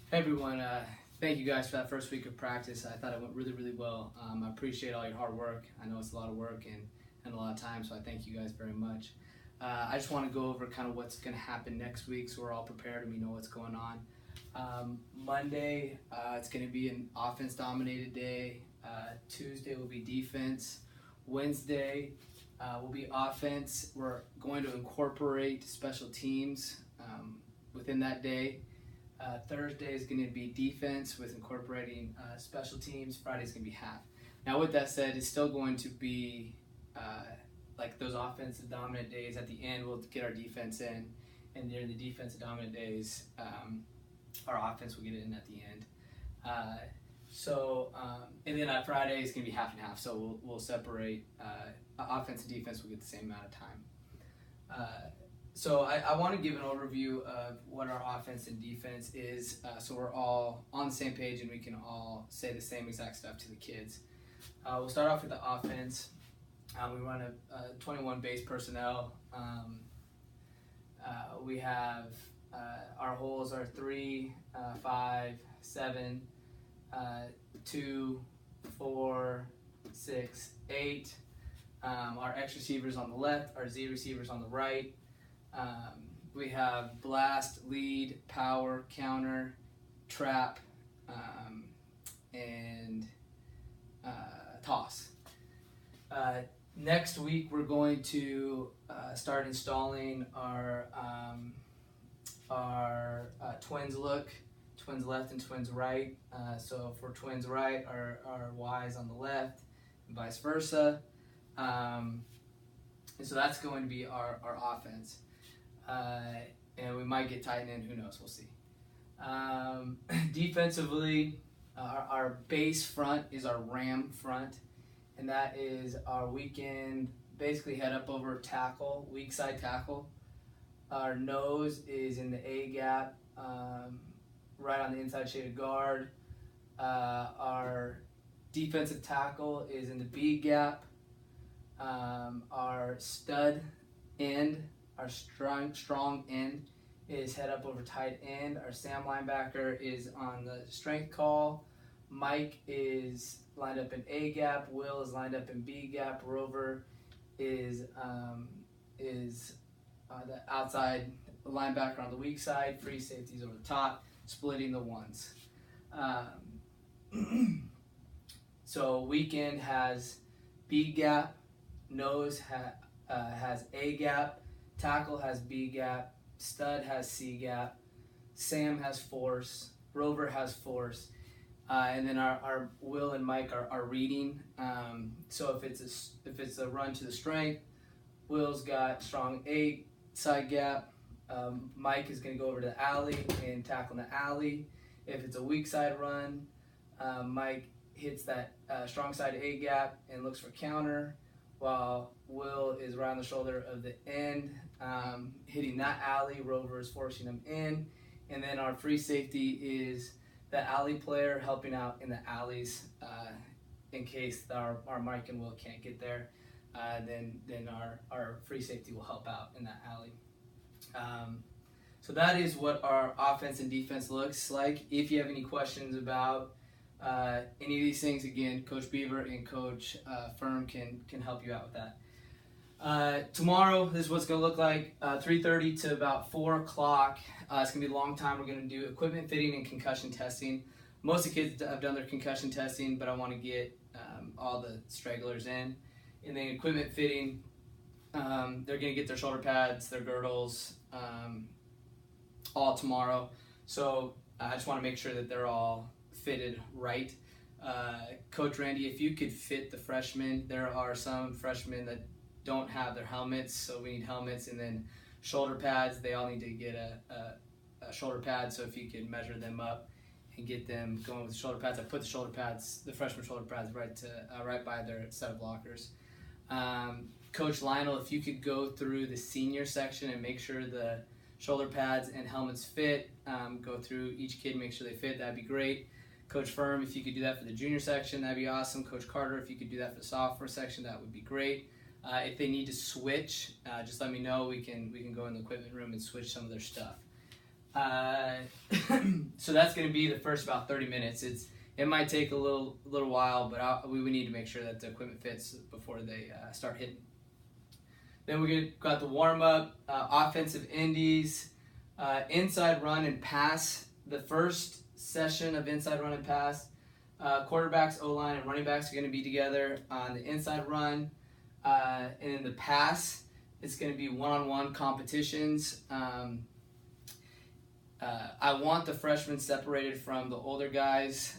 Hey everyone, thank you guys for that first week of practice. I thought it went really, really well. I appreciate all your hard work. I know it's a lot of work and a lot of time, so I thank you guys very much. I just want to go over kind of what's going to happen next week so we're all prepared and we know what's going on. Monday, it's going to be an offense-dominated day. Tuesday will be defense. Wednesday will be offense. We're going to incorporate special teams within that day. Thursday is going to be defense with incorporating special teams. Friday is going to be half. Now, with that said, it's still going to be like those offensive dominant days. At the end, we'll get our defense in, and during the defensive dominant days, our offense will get it in at the end. And then on Friday, it's going to be half and half. So we'll separate offense and defense. Will get the same amount of time. So I want to give an overview of what our offense and defense is, so we're all on the same page and we can all say the same exact stuff to the kids. We'll start off with the offense. We run a 21 base personnel. We have our holes are 3, 5, 7, 2, 4, 6, 8. Our X receivers on the left, our Z receivers on the right. We have blast, lead, power, counter, trap, and toss. Next week we're going to start installing our twins look, twins left and twins right. So for twins right, our Y's on the left, and vice versa. And so that's going to be our offense. And we might get tight end, who knows, we'll see. Defensively, our base front is our ram front, and that is our weekend, basically head up over tackle, weak side tackle. Our nose is in the A gap, right on the inside shaded guard. Our defensive tackle is in the B gap. Our stud end, our strong end is head up over tight end. Our Sam linebacker is on the strength call. Mike is lined up in A gap. Will is lined up in B gap. Rover is the outside linebacker on the weak side. Free safeties over the top, splitting the ones. So weekend has B gap. Nose has A gap. Tackle has B gap, stud has C gap, Sam has force, Rover has force, and then our Will and Mike are reading. So if it's a run to the strength, Will's got strong A side gap. Mike is going to go over to the alley and tackle in the alley. If it's a weak side run, Mike hits that strong side A gap and looks for counter, while Will is right on the shoulder of the end, hitting that alley. Rover is forcing him in. And then our free safety is the alley player helping out in the alleys in case our Mike and Will can't get there. Then our free safety will help out in that alley. So that is what our offense and defense looks like. If you have any questions about any of these things, again, Coach Beaver and Coach Firm can help you out with that. Tomorrow, this is what it's going to look like, 3:30 to about 4 o'clock. It's going to be a long time. We're going to do equipment fitting and concussion testing. Most of the kids have done their concussion testing, but I want to get all the stragglers in. And then equipment fitting, they're going to get their shoulder pads, their girdles, all tomorrow. So I just want to make sure that they're all fitted right. Coach Randy, if you could fit the freshmen, there are some freshmen that don't have their helmets, so we need helmets, and then shoulder pads. They all need to get a shoulder pad, so if you could measure them up and get them going with the shoulder pads. I put the freshman shoulder pads right by their set of lockers. Coach Lionel, if you could go through the senior section and make sure the shoulder pads and helmets fit, go through each kid, make sure they fit, that'd be great. Coach Firm, if you could do that for the junior section, that'd be awesome. Coach Carter, if you could do that for the sophomore section, that would be great. If they need to switch, just let me know. We can go in the equipment room and switch some of their stuff. So that's going to be the first about 30 minutes. It might take a little while, but we need to make sure that the equipment fits before they start hitting. Then we got the warm up, offensive indies, inside run and pass. The first session of inside run and pass, quarterbacks, O-line, and running backs are going to be together on the inside run, and in the pass, it's going to be one-on-one competitions. I want the freshmen separated from the older guys.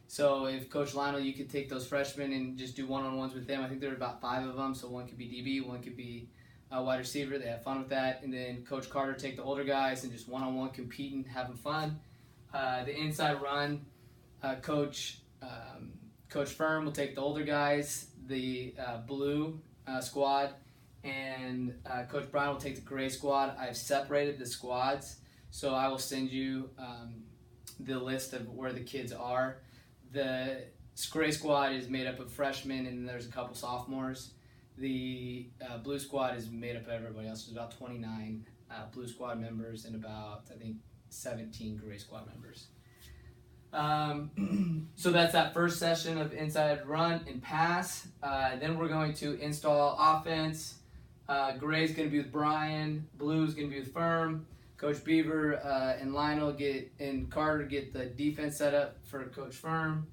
So if Coach Lionel, you could take those freshmen and just do one-on-ones with them. I think there are about 5 of them, so one could be DB, one could be wide receiver. They have fun with that. And then Coach Carter take the older guys and just one-on-one competing, having fun. The inside run, Coach Firm will take the older guys, the blue squad, and Coach Brian will take the gray squad. I've separated the squads, so I will send you the list of where the kids are. The gray squad is made up of freshmen, and there's a couple sophomores. The blue squad is made up of everybody else. There's about 29 blue squad members and about, I think, 17 gray squad members. So that's that first session of inside run and pass. Then we're going to install offense. Gray's going to be with Brian. Blue's going to be with Firm. Coach Beaver and Lionel and Carter get the defense set up for Coach Firm.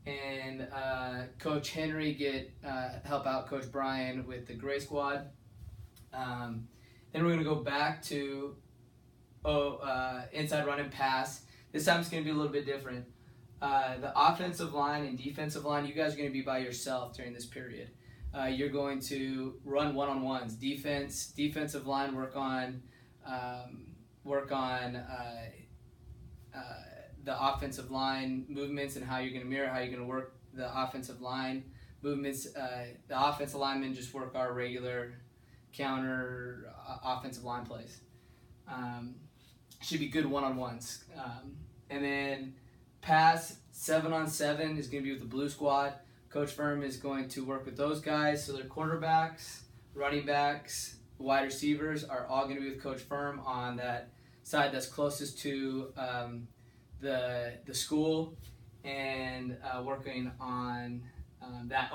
And Coach Henry help out Coach Brian with the gray squad. Then we're going to go back to inside run and pass. This time it's going to be a little bit different. The offensive line and defensive line, you guys are going to be by yourself during this period. You're going to run one-on-ones. Defensive line work on the offensive line movements and how you're going to mirror, how you're going to work the offensive line movements. The offensive linemen just work our regular counter offensive line plays. Should be good one-on-ones. And then pass 7-on-7 is going to be with the blue squad. Coach Firm is going to work with those guys. So their quarterbacks, running backs, wide receivers are all going to be with Coach Firm on that side that's closest to the school, and working on that.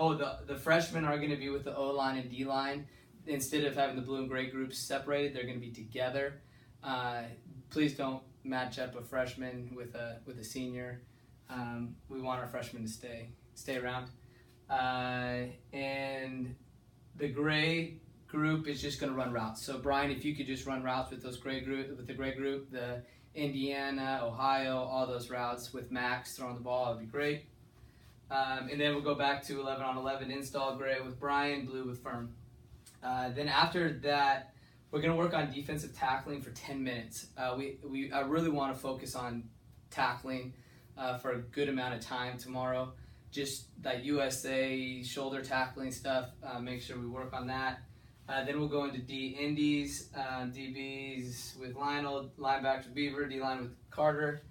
The freshmen are going to be with the O-line and D-line. Instead of having the blue and gray groups separated, they're going to be together. Please don't match up a freshman with a senior. We want our freshmen to stay around. And the gray group is just going to run routes. So Brian, if you could just run routes with the gray group, the Indiana, Ohio, all those routes with Max throwing the ball, that'd be great. And then we'll go back to 11-on-11 install gray with Brian, blue with Firm. Then after that, we're going to work on defensive tackling for 10 minutes. I really want to focus on tackling for a good amount of time tomorrow. Just that USA shoulder tackling stuff, make sure we work on that. Then we'll go into D-indies, DBs with Lionel, linebackers with Beaver, D-line with Carter.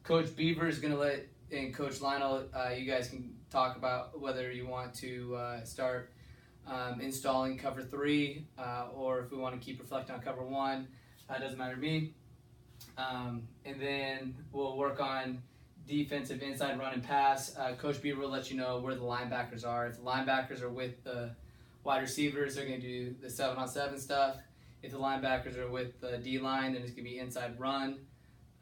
Coach Beaver is going to and Coach Lionel, you guys can talk about whether you want to start installing cover 3 or if we want to keep reflecting on cover 1. Doesn't matter to me. And then we'll work on defensive inside run and pass. Coach Beaver will let you know where the linebackers are. If the linebackers are with the wide receivers, they're going to do the 7-on-7 stuff. If the linebackers are with the D-line, then it's going to be inside run.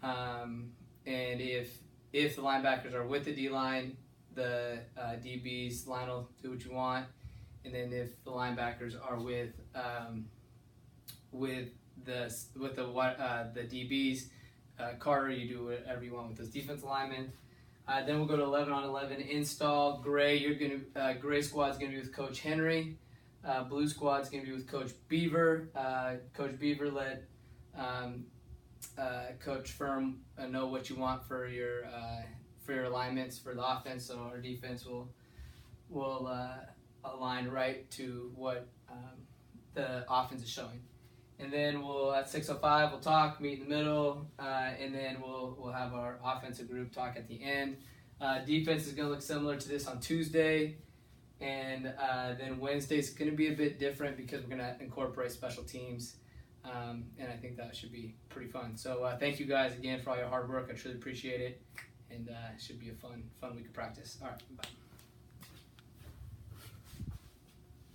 And if the linebackers are with the D-line, the DBs, Lionel, do what you want. And then if the linebackers are with the DBs, Carter, you do whatever you want with those defensive linemen. Then we'll go to 11-on-11 install. Gray squad's gonna be with Coach Henry. Blue squad's gonna be with Coach Beaver. Coach Beaver let Coach Firm know what you want for your alignments for the offense, so our defense will align right to what the offense is showing. And then at 6:05 we'll talk, meet in the middle, and then we'll have our offensive group talk at the end. Defense is going to look similar to this on Tuesday, and then Wednesday is going to be a bit different because we're going to incorporate special teams. and I think that should be pretty fun. So thank you guys again for all your hard work. I truly appreciate it, and it should be a fun week of practice. All right, bye.